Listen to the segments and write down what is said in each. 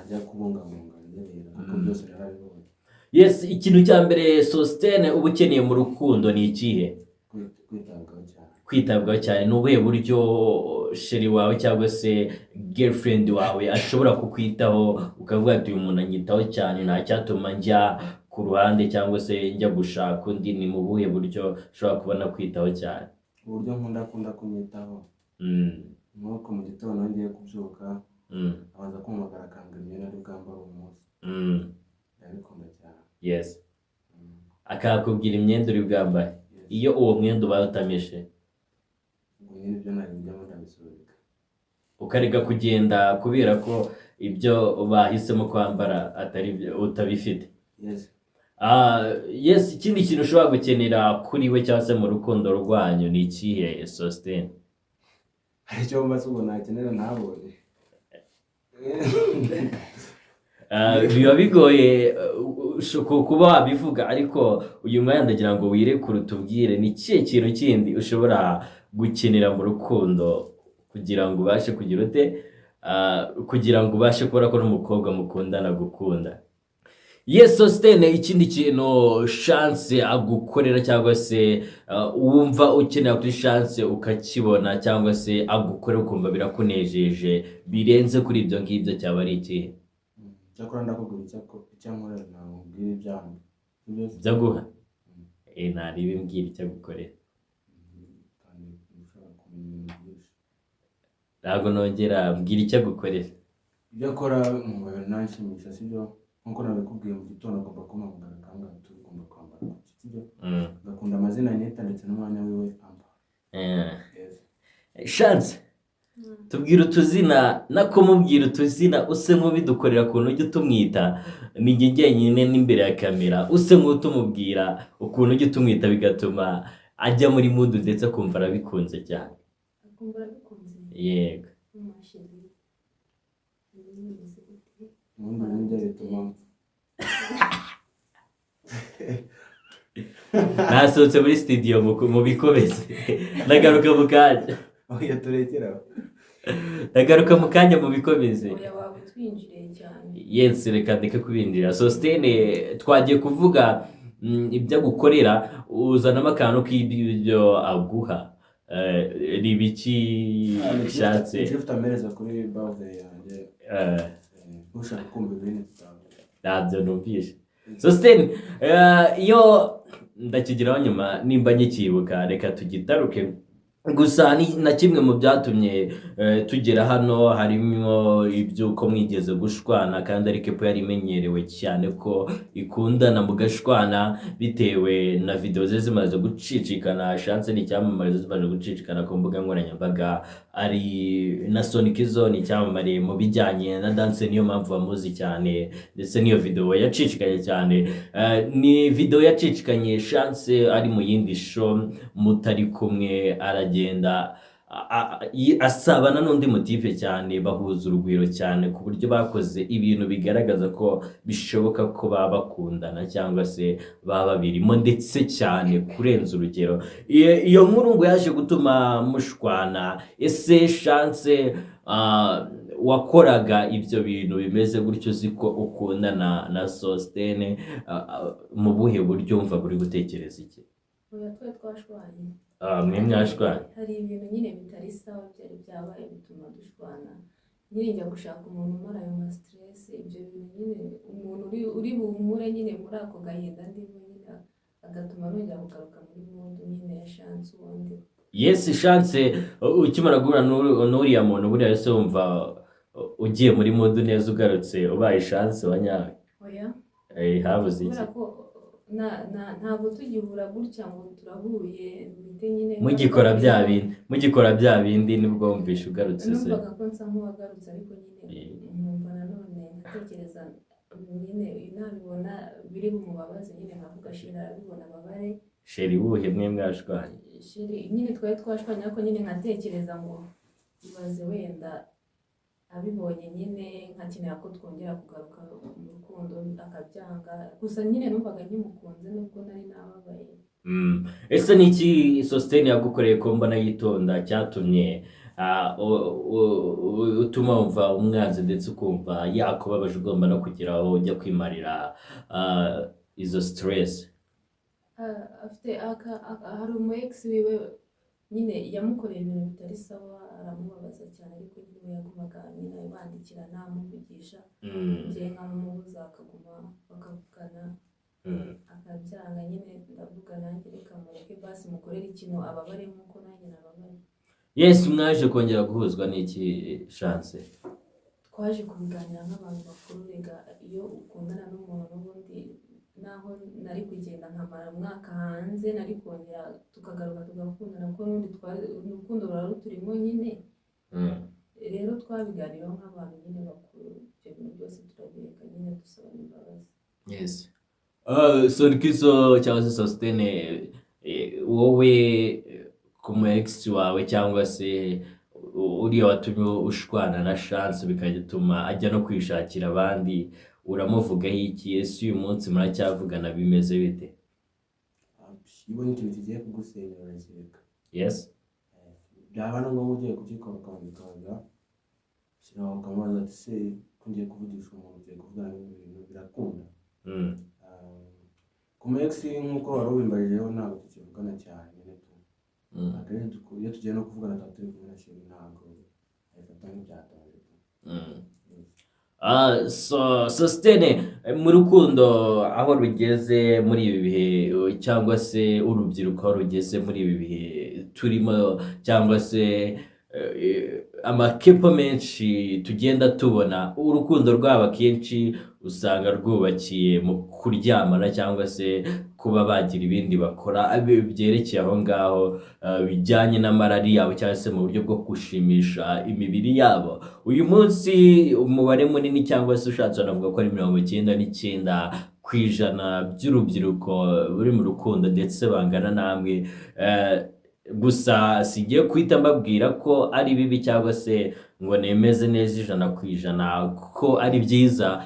ajya kubungabunga ngerera kuko byose narabibonye. Yes, ikintu cya mbere Sostene uba ukeneye mu rukundo ni ikihe? Kwitabwaho cyane. Kwitabwaho cyane. Ni ubuhe buryo sheri wawe cyangwa se girlfriend wawe ashobora kukwitaho ukavuga ati uyu muntu anyitaho cyane nta cyatuma njya ku ruhande cyangwa se njya gushaka undi? Ni mu buhe buryo ushobora kubona kwitaho cyane? Uburyo akunda kumwitaho nk'uko mu gitondo ngiye kubyuka abanza kumugara akambwira imyenda ari bwambare umunsi. Ndabikunda cyane. Yes. Akakubwira imyenda uri bwambare. Iyo uwo mwenda ubaye utameshe ubwo nyine ibyo nabijyamo ndabisubika ukareka kugenda kubera ko ibyo bahisemo kwambara atari utabifite. Yes. Yes, ikindi kintu ushobora gukenera kuri we cyangwa se mu rukundo rwanyu ni ikihe Sostene? hari icyo mbaze ubwo nakenera ntabonye. Biba bigoye kuba wabivuga, ariko uyu mwanya ndagira ngo wirekure utubwire ni ikihe kintu kindi ushobora gukenera mu rukundo kugira ngo ubashe kugira ute, kugira ngo ubashe kubona ko n'umukobwa mukundana gukunda. Yes, Sostene, ikindi kintu Chance agukorera cyangwa se wumva ukenera kuri Chance ukakibona cyangwa se agukorera ukumva birakunejeje birenze kuri ibyo ngibyo cyaba ari ikihe? Cyakora ndakubwira icyo nkorera ntabwira ibyanjye byo guha ntari bimbwira icyo gukorera kandi ushobora kumenya ibintu byinshi. ntabwo nongera mbwira icyo gukorera ibyo akora mu mubiri nanshimisha, sibyo? Nkuko nabikubwiye mu gitondo agomba kumpamagara akambwira ati ugomba kwambara iki, sibyo? Ngakunda amazina Anita ndetse n'umwanya wiwe Amber. Chance, tubwira utuzina nako mubwira utuzina use nk'ubidukorera ukuntu ujya utumwita ni njye njyenyine n'imbere ya kamera, use nk'utumubwira ukuntu ujya utumwita bigatuma ajya muri mood ndetse akumva arabikunze cyane. Akumva arabikunze? Yego. Ubundi nibyo bituma nasohotse muri studio mu bikomeze ndagaruka mu kanya. oya turekeraho. Ndagaruka mu kanya mu bikomeze. Oya waba utwinjiriye cyane. Yes, reka ndeke kubinjira. Sostene, twagiye kuvuga ibyo agukorera, uzanamo akantu k'ibyo aguha. Ni ibiki bishatse? Ufite amereza kuri birthday yanjye. Ushaka kumva ibintu byawe. Ntabyo numvise. Sostene, iyo ndakigiraho nyuma nimba nyikibuka reka tugitaruke. Gusa na kimwe mu byatumye tugera hano harimo iby'uko mwigeze gushwana kandi ariko epo yari imenyerewe cyane ko ikundana mugashwana bitewe na video ze zimaze gucicikana. Chance ni icyamamare zimaze gucicikana ku mbuga nkoranyambaga, ari na Sonic Zone icyamamare mu bijyanye na dance, niyo mpamvu bamuzi cyane ndetse niyo video yacicikanye cyane. Ni video yacicikanye Chance ari mu yindi show mutari kumwe aragenda asabana n'undi motive cyane, bahuza urugwiro cyane ku buryo bakoze ibintu bigaragaza ko bishoboka ko baba bakundana cyangwa se baba babirimo ndetse cyane kurenza urugero. Iyo nkuru ngo yaje gutuma mushwana. Ese Chance wakoraga ibyo bintu bimeze gutyo uzi ko ukundana na Sostene, mu buhe buryo wumva buri gutekereza iki? Oya twe twashwanye. Mwe mwashwanye? Hari ibintu nyine bitari sawa byari byabaye bituma dushwana. Nyine njya gushaka umuntu umara ayo ma stress, ibyo bintu nyine umuntu uri bumure nyine muri ako gahinda ndimo nyine agatuma nongera kugaruka muri mood nyine ya Chance ubundi. Yes, Chance, ukimara guhura n'uriya muntu buriya ese wumva ugiye muri mood neza ugarutse ubaye Chance wa nyawe? Oya. Habuze iki? Ntabwo tugihura gutya ngo turahuye bite nyine mugikora bya bindi nibwo wumvishe ugarutse se? Numvaga ko nsa nk'uwagarutse ariko nyine nkumva nanone ndatekereza nyine nabibona biri bumubabaze nyine nkavuga shira arabibona babare. Sheri wuhe mwe mwashwanye? Sheri nyine twari twashwanye ariko nyine nkatekereza ngo ibaze wenda abibonye nyine nkakenera ko twongera kugaruka mu rukundo akabyanga, gusa nyine numvaga nkimukunze nubwo nari nababaye. Ese niki Sostene yagukoreye ko mbona yitonda cyatumye utuma wumva umwanzi ndetse ukumva yakubabaje ugomba no kugira aho ujya kwimarira izo stress. afite hari umu ex wiwe nyine yamukoreye ibintu bitari sawa aramubabaza cyane ariko nyine we yagumaga nyine bandikira namuvugisha ngiye nkamubuza akaguma bakavugana akabyanga nyine ndavuga nanjye reka mureke basi mukorere ikintu ababare nk'uko nanjye nababaye. Yes, mwaje kongera guhuzwa n'iki Chance? Twaje kubiganira nk'abantu bakuru, rega iyo ukundana n'umuntu n'ubundi naho nari kugenda nkamara umwaka hanze nari kongera tukagaruka tugakundana kuko n'ubundi urukundo ruraruturimo nyine. Rero twabiganiraho nk'abantu nyine bakuru, ibyo bintu byose turabireka nyine dusabana imbabazi. Yes. Sonikizo cyangwa se Sostene, wowe ku mu ex wawe cyangwa se uriya watumye ushwana na Chance bikagituma ajya no kwishakira abandi, uramuvugaho iki? Ese uyu munsi muracyavugana bimeze bite? Ibonye ikintu kigiye kugusenyera urakireka. Yes. Byaba no ngombwa ugiye kugikora ukabikanga shyiraho ukamaza ati se kungiye kuvugisha umuntu ugiye kuvugana n'ibintu birakunda. Ku mu ex nk'uko wari ubimbarijeho ntabwo tukivugana cyane nyine tu. Akenshi iyo tugiye no kuvugana tuba turi kumwe na Sheri ntabwo ayifata nk'ibyataje. Sostene, mu rukundo aho rugeze muri ibi bihe cyangwa se urubyiruko aho rugeze muri ibi bihe turimo cyangwa se amakepo menshi tugenda tubona, urukundo rwabo akenshi usanga rwubakiye mu kuryamana cyangwa se kuba bagira ibindi bakora byerekeye aho ngaho bijyanye n'amarari yabo cyangwa se mu buryo bwo gushimisha imibiri yabo. Uyu munsi umubare munini cyangwa se ushatse wanavuga ko ari 99% by'urubyiruko buri mu rukundo ndetse bangana namwe. Gusa sigiye kwita mbabwira ko ari bibi cyangwa se ngo nemeze neza 100% ko ari byiza,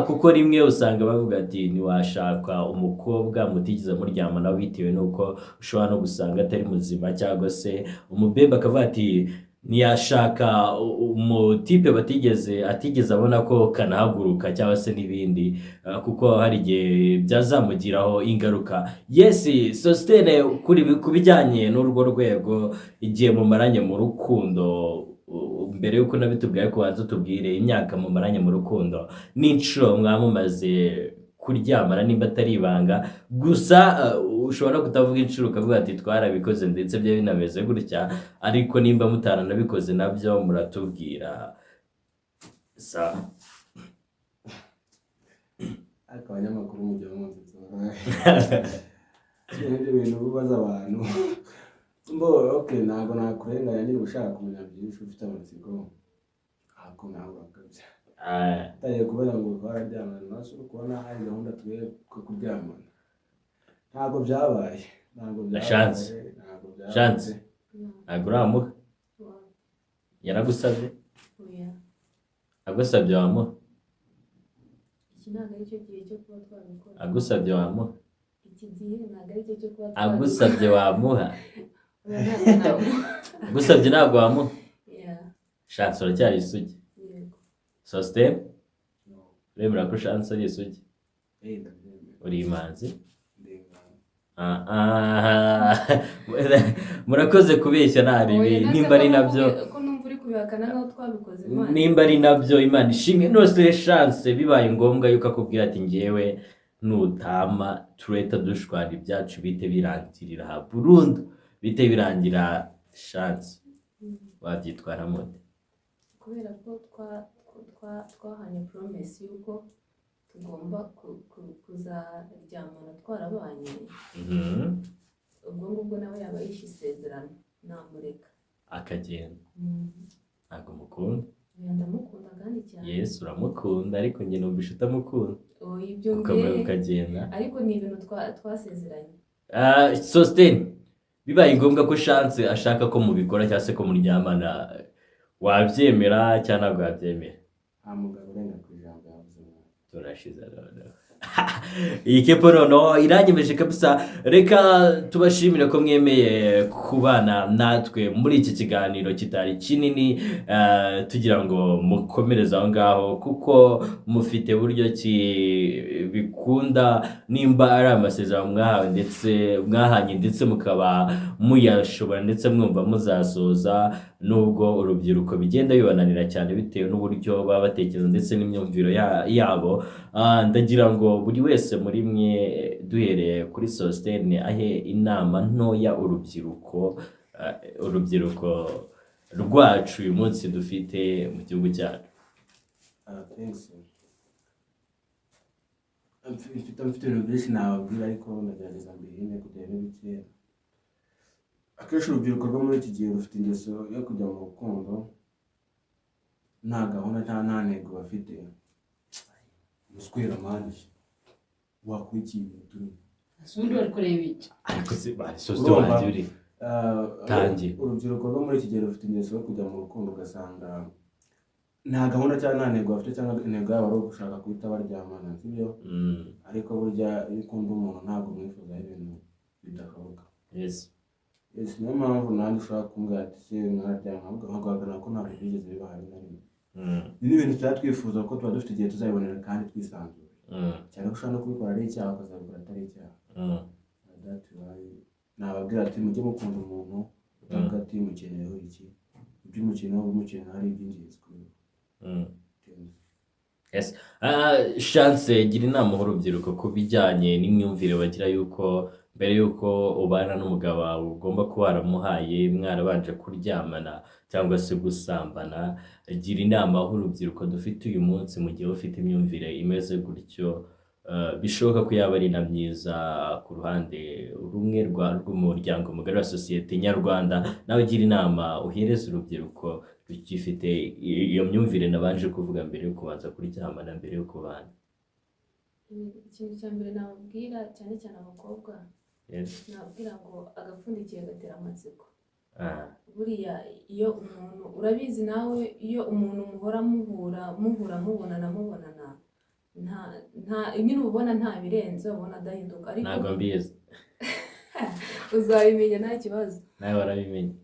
kuko rimwe usanga bavuga ati ntiwashaka umukobwa mutigeze muryamana bitewe nuko ushobora no gusanga atari muzima, cyangwa se umubebe akavuga ati ntiyashaka umutipe atigeze abona ko kanahaguruka cyangwa se n'ibindi, kuko hari igihe byazamugiraho ingaruka. Yes, Sostene, ku bijyanye n'urwo rwego igihe mumaranye mu rukundo, mbere yuko nabitubwiye ko waza tubwire imyaka mumaranye mu rukundo n'inshuro mwamumaze kuryamana nimba atari ibanga. Gusa ushobora kutavuga inshuro ukavuga ati twarabikoze ndetse byo binameze gutya, ariko nimba mutaranabikoze nabyo muratubwira. Ariko abanyamakuru mujya munsitsura ibyo bintu bibaza abantu. Okay, ntabwo nakurenganya nyine ushaka kumenya byinshi ufite amatsiko, ariko ntabwo akabya taye kubera ngo twararyamana naso kubona hari gahunda tugiye kuryamana. Ntabwo byabaye. Chance ntabwo uramuha? Yaragusabye? Agusabye wamuha? Iki ntabwo ari cyo gihe cyo kuba twabikora. Agusabye wamuha? Iki gihe ntabwo ari cyo cyo kuba twabikora. Agusabye wamuha? Agusabye ntabwo wamuha? Chance uracyari isugi? Sostene, uremera ko Chance ari isugi? Uri imanzi? Murakoze kubeshya nabibi. Nimba ari nabyo ko numva uri kubihakana naho twabikoze Imana. Nimba ari nabyo Imana ishimwe. Nose Chance bibaye ngombwa yuko akubwira ati ngewe nutama tureta dushwana ibyacu bite birangirira burundu, bite birangira, Chance wabyitwara mute? Kubera ko twahanye promise yuko tugomba kuzaryamana twarabanye. Ubwo ngubwo nawe yaba yishe isezerano namureka akagenda. Ntabwo mukunda? Ndamukunda kandi cyane. Yes, uramukunda ariko njye numvisha utamukunda. Ibyo ukagenda. Ariko ni ibintu twasezeranye. Sostene, bibaye ngombwa ko Chance ashaka ko mubikora cyangwa se ko muryamana, wabyemera cyangwa ntabwo wabyemera? Mugabo urenga ku ijambo yavuze. turashize noneho iyi kepo noneho iranyemeje kabisa. Reka tubashimire ko mwemeye kubana natwe muri iki kiganiro kitari kinini, tugira ngo mukomereze aho ngaho kuko mufite buryo ki bikunda, nimba ari amasezerano mwahawe ndetse mwahanye ndetse mukaba muyashobora ndetse mwumva muzasoza, nubwo urubyiruko bigenda bibananira cyane bitewe n'uburyo baba batekereza ndetse n'imyumviro yabo. Ndagira ngo buri wese muri mwe duhereye kuri Sosthene ahe inama ntoya urubyiruko rwacu uyu munsi dufite mu gihugu cyacu. Mfite ibintu byinshi nababwira ariko ndagerageza mbihine kugira ngo bikeya. Akenshi urubyiruko rwo muri iki gihe rufite ingeso yo kujya mu rukundo nta gahunda cyangwa nta ntego bafite. Muswera manje wakwikiye turi ubundi bari kureba iki ariko se bari Sosthene wanjye uri tangi. Urubyiruko rwo muri iki gihe rufite ingeso yo kujya mu rukundo ugasanga nta gahunda cyangwa nta ntego bafite, cyangwa intego yabo ari ugushaka guhita baryamana, sibyo? Ariko burya iyo ukunda umuntu ntabwo umwifuzaho ibintu bidashoboka. Niyo mpamvu nanjye ushobora kumbwira ati se mwararyamana nkaguhagarara ko ntabwo byigeze bibaho na rimwe. Ni ibintu tuba twifuza ko tuba dufite igihe tuzabibonera kandi twisanzuye, cyane ko ushobora no kubikora ari icyaha ukazabikora atari icyaha. Nababwira ati mujye mukunda umuntu utavuga ati mukeneyeho iki, ibyo umukeneyeho ari iby'ingenzi kuri we. Chance gira inama urubyiruko ku bijyanye n'imyumvire bagira yuko mbere yuko ubana n'umugabo wawe ugomba kuba waramuhaye mwarabanje kuryamana cyangwa se gusambana. Gira inama urubyiruko dufite uyu munsi mu gihe ufite imyumvire imeze gutyo, bishoboka ko yaba ari na myiza ku ruhande rumwe rw'umuryango mugari wa sosiyete nyarwanda. Nawe gira inama uhereza urubyiruko rugifite iyo myumvire nabanje kuvuga mbere yo kubanza kuryamana mbere yo kubana. Ikintu cya mbere nababwira cyane cyane abakobwa, nababwira ngo agapfundikiye gatera amatsiko. Buriya iyo umuntu urabizi nawe, iyo umuntu muhora muhura mubonana nta nyine ubona nta birenze, ubona adahinduka. Ariko ntabwo mbizi uzabimenya nta kibazo, nawe warabimenye.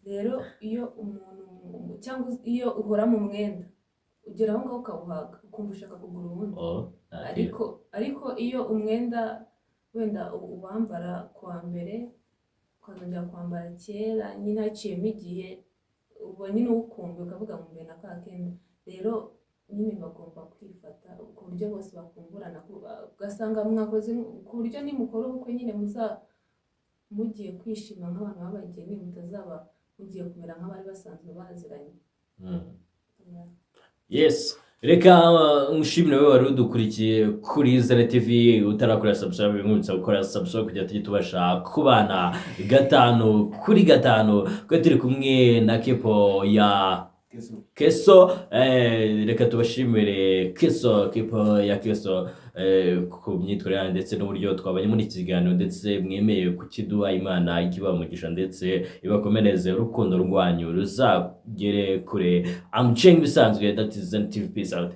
rero iyo umuntu cyangwa iyo uhora mu mwenda ugera aho ngaho ukawuhaga ukumva ushaka kugura uwundi. ariko iyo umwenda wenda uwambara kuwa mbere ukazongera kwambara kera nyine haciyemo igihe, ubwo nyine uwukumbuye ukavuga ngo mbere na ka kenda. Rero nyine bagomba kwifata ku buryo bose bakumburana, ugasanga mwakoze ku buryo nimukora ubukwe nyine mugiye kwishima nk'abantu b'abageni, mutazaba mugiye kumera nk'abari basanzwe baziranye. Reka nshimire wowe wari udukurikiye kuri Zara TV. Utarakora subscribe mwibutsa gukora subscribe kugira tujye tubasha kubana 5 kuri 5 ko turi kumwe na kepo ya Keso. Reka tubashimire kepo ya Keso ku myitwarire ndetse n'uburyo twabanye muri iki kiganiro, ndetse mwemeye kukiduha. Imana ikibamugisha ndetse ibakomereze urukundo rwanyu ruzagere kure. I'm Cheng bisanzwe, that is Zen TV, peace out.